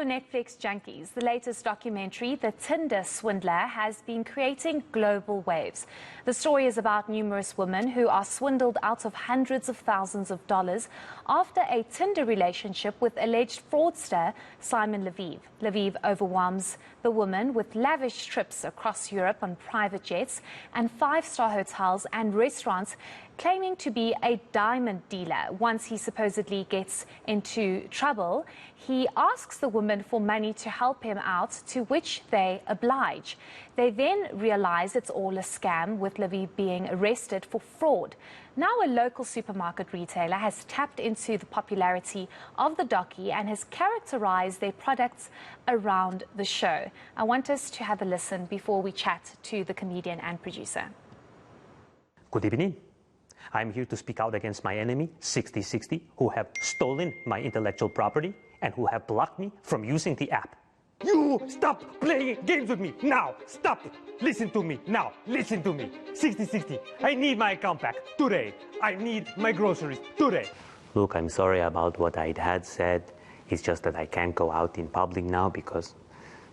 Netflix junkies, the latest documentary, The Tinder Swindler, has been creating global waves. The story is about numerous women who are swindled out of hundreds of thousands of dollars after a Tinder relationship with alleged fraudster Simon Lviv. Lviv overwhelms the woman with lavish trips across Europe on private jets and five-star hotels and restaurants, claiming to be a diamond dealer. Once he supposedly gets into trouble, he asks the woman for money to help him out, to which they oblige. They then realize it's all a scam, with Lviv being arrested for fraud. Now a local supermarket retailer has tapped into the popularity of the docu and has characterized their products around the show. I want us to have a listen before we chat to the comedian and producer. Good evening. I'm here to speak out against my enemy, 6060, who have stolen my intellectual property and who have blocked me from using the app. You stop playing games with me now. Stop. Listen to me now. Listen to me. 6060, I need my account back today. I need my groceries today. Look, I'm sorry about what I had said. It's just that I can't go out in public now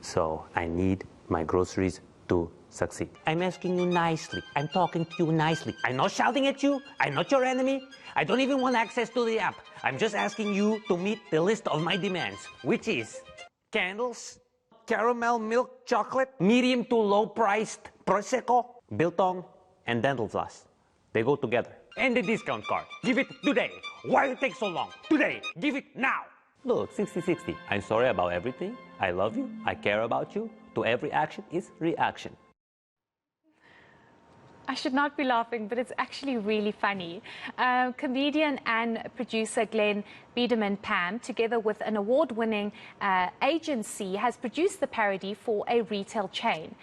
so I need my groceries to succeed. I'm asking you nicely. I'm talking to you nicely. I'm not shouting at you. I'm not your enemy. I don't even want access to the app. I'm just asking you to meet the list of my demands, which is candles, caramel milk chocolate, medium to low priced Prosecco, biltong, and dental floss. They go together. And the discount card. Give it today. Why it take so long? Today. Give it now. Look, 6060, I'm sorry about everything. I love you. I care about you. To every action is reaction. I should not be laughing, but it's actually really funny. Comedian and producer Glen Biderman-Pam, together with an award-winning agency, has produced the parody for a retail chain.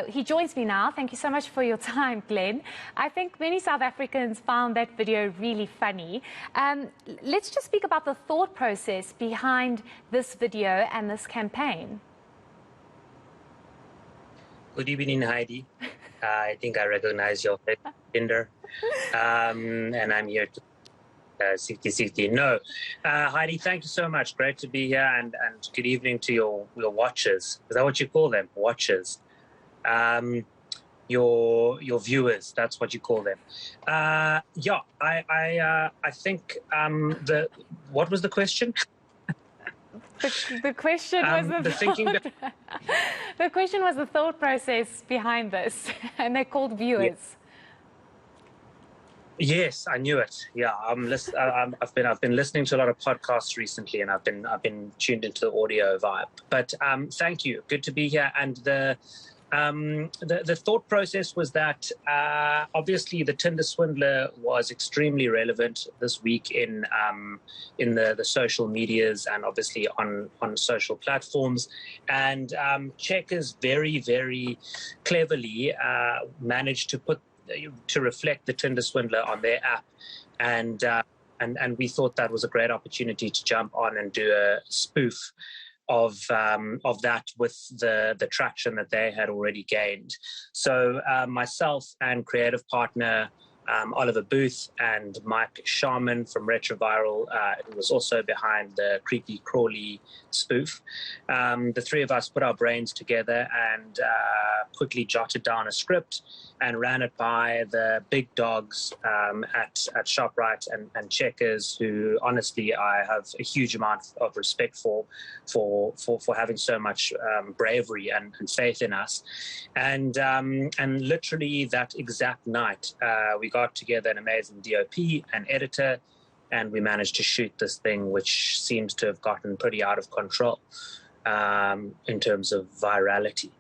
He joins me now. Thank you so much for your time, Glen. I think many South Africans found that video really funny. Let's just speak about the thought process behind this video and this campaign. Good evening, Heidi. I think I recognize your face, Tinder, and I'm here to 6060. No, Heidi, thank you so much. Great to be here, and good evening to your watchers. Is that what you call them? Watchers. Your viewers. That's what you call them. Yeah, I think what was the question? The question was the question was the thought process behind this, and they're called viewers. Yes, I knew it. Yeah, I've been listening to a lot of podcasts recently, and I've been tuned into the audio vibe. But thank you. Good to be here. And the thought process was that obviously the Tinder Swindler was extremely relevant this week in the social medias and obviously on social platforms, and Checkers very, very cleverly managed to reflect the Tinder Swindler on their app, and we thought that was a great opportunity to jump on and do a spoof of that with the traction that they had already gained. So myself and creative partner Oliver Booth and Mike Sharman from Retroviral, who was also behind the Creepy Crawly spoof. The three of us put our brains together and quickly jotted down a script and ran it by the big dogs at ShopRite and Checkers, who honestly I have a huge amount of respect for having so much bravery and faith in us. And literally that exact night, we got together an amazing DOP and editor, and we managed to shoot this thing, which seems to have gotten pretty out of control in terms of virality.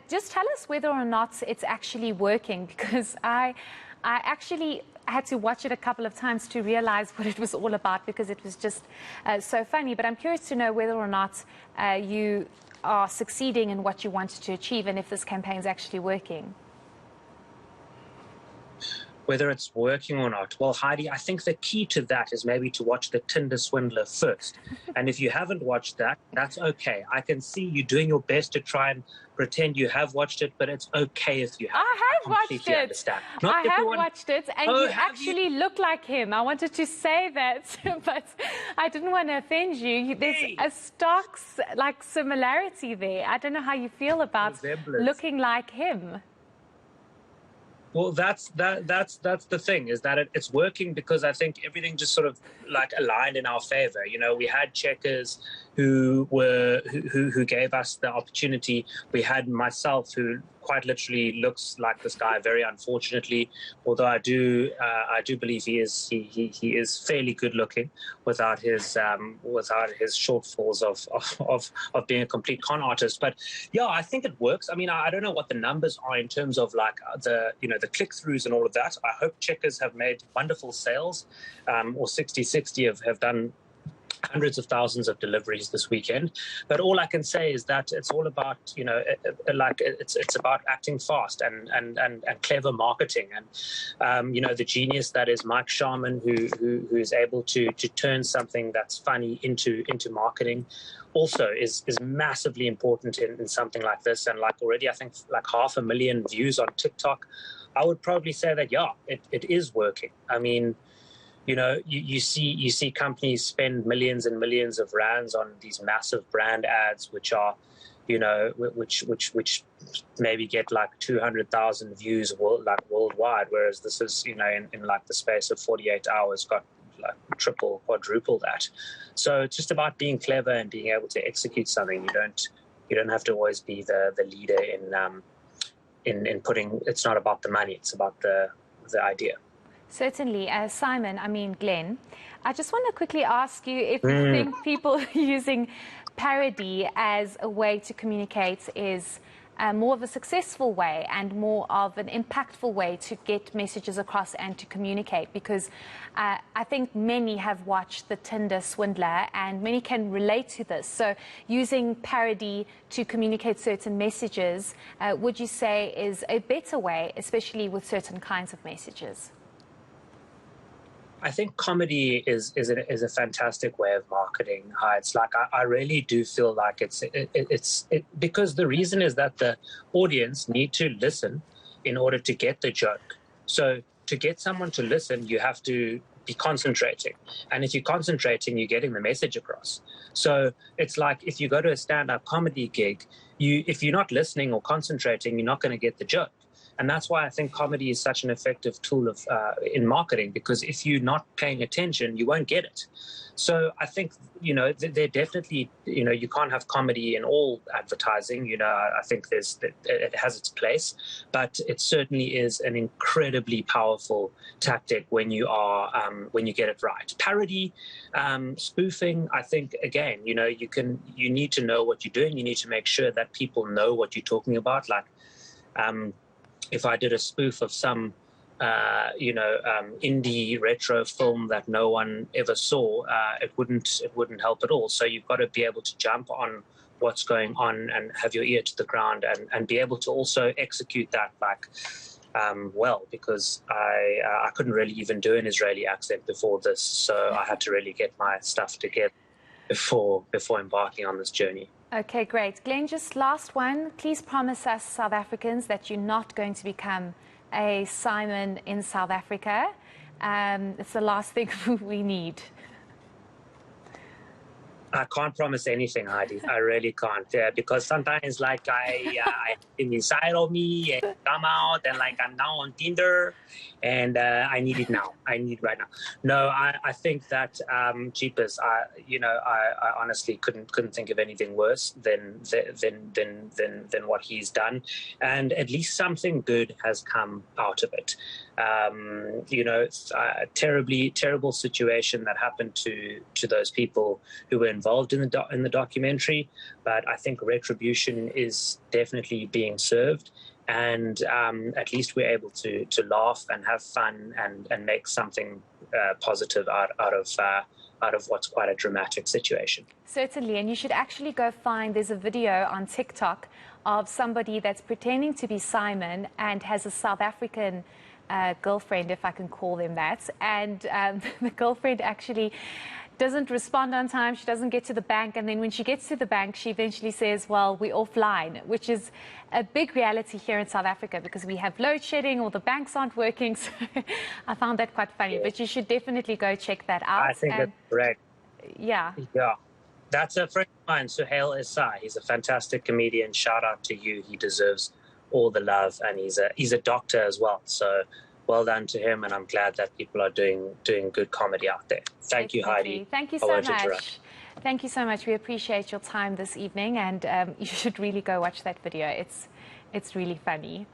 Just tell us whether or not it's actually working, because I actually had to watch it a couple of times to realize what it was all about, because it was just so funny. But I'm curious to know whether or not you are succeeding in what you wanted to achieve, and if this campaign is actually working. whether it's working or not. Well, Heidi, I think the key to that is maybe to watch the Tinder Swindler first. And if you haven't watched that, that's okay. I can see you doing your best to try and pretend you have watched it, but it's okay if you haven't. I have watched it. Understand. I have watched it, and you actually look like him. I wanted to say that, but I didn't want to offend you. There's a stark similarity there. I don't know how you feel about looking like him. Well, that's the thing, is that it's working because I think everything just sort of like aligned in our favor. You know, we had checkers who gave us the opportunity. We had myself, who quite literally looks like this guy, very unfortunately, although I do believe he is fairly good looking without his shortfalls of being a complete con artist. But yeah, I think it works. I mean, I don't know what the numbers are in terms of like the click-throughs and all of that. I hope checkers have made wonderful sales, or 60/60 have done hundreds of thousands of deliveries this weekend. But all I can say is that it's all about, it's about acting fast and clever marketing. And, the genius that is Mike Sharman, who is able to turn something that's funny into marketing, also is massively important in something like this. And like already, I think like 500,000 views on TikTok. I would probably say that, yeah, it is working. I mean, you see companies spend millions and millions of rands on these massive brand ads, which are, which maybe get like 200,000 views worldwide, whereas this is, in like the space of 48 hours got like triple, quadruple that. So it's just about being clever and being able to execute something. You don't have to always be the leader in putting. It's not about the money; it's about the idea. Certainly. Glenn, I just want to quickly ask you if you think people using parody as a way to communicate is more of a successful way and more of an impactful way to get messages across and to communicate, because I think many have watched the Tinder Swindler and many can relate to this. So using parody to communicate certain messages, would you say is a better way, especially with certain kinds of messages? I think comedy is a fantastic way of marketing. It's like I really do feel like it's because the reason is that the audience need to listen in order to get the joke. So to get someone to listen, you have to be concentrating, and if you're concentrating, you're getting the message across. So it's like if you go to a stand-up comedy gig, if you're not listening or concentrating, you're not going to get the joke. And that's why I think comedy is such an effective tool in marketing, because if you're not paying attention, you won't get it. So I think, they're definitely, you can't have comedy in all advertising. I think it has its place, but it certainly is an incredibly powerful tactic when you get it right. Parody, spoofing, I think, again, you need to know what you're doing. You need to make sure that people know what you're talking about. Like, if I did a spoof of some, indie retro film that no one ever saw, it wouldn't help at all. So you've got to be able to jump on what's going on and have your ear to the ground and be able to also execute that well, because I couldn't really even do an Israeli accent before this, so I had to really get my stuff together before embarking on this journey. Okay, great. Glenn, just last one. Please promise us South Africans that you're not going to become a Simon in South Africa. It's the last thing we need. I can't promise anything, Heidi. I really can't. Yeah, because sometimes, like, I inside of me and come out, and like I'm now on Tinder, and I need it now. I need it right now. No, I think that Jeepers. I honestly couldn't think of anything worse than what he's done, and at least something good has come out of it. It's a terrible situation that happened to those people who were involved in the documentary, but I think retribution is definitely being served, and at least we're able to laugh and have fun and make something positive out of what's quite a dramatic situation. Certainly, and you should actually go find, there's a video on TikTok of somebody that's pretending to be Simon and has a South African girlfriend, if I can call them that. And the girlfriend actually doesn't respond on time. She doesn't get to the bank. And then when she gets to the bank, she eventually says, well, we're offline, which is a big reality here in South Africa because we have load shedding or the banks aren't working. So I found that quite funny. But you should definitely go check that out. I think that's correct. Yeah. Yeah. That's a friend of mine, Suhail Isai. He's a fantastic comedian. Shout out to you. He deserves all the love. And he's a doctor as well. So well done to him, and I'm glad that people are doing good comedy out there. Thank you, Heidi. Thank you so much. Thank you so much. We appreciate your time this evening, and you should really go watch that video. It's really funny.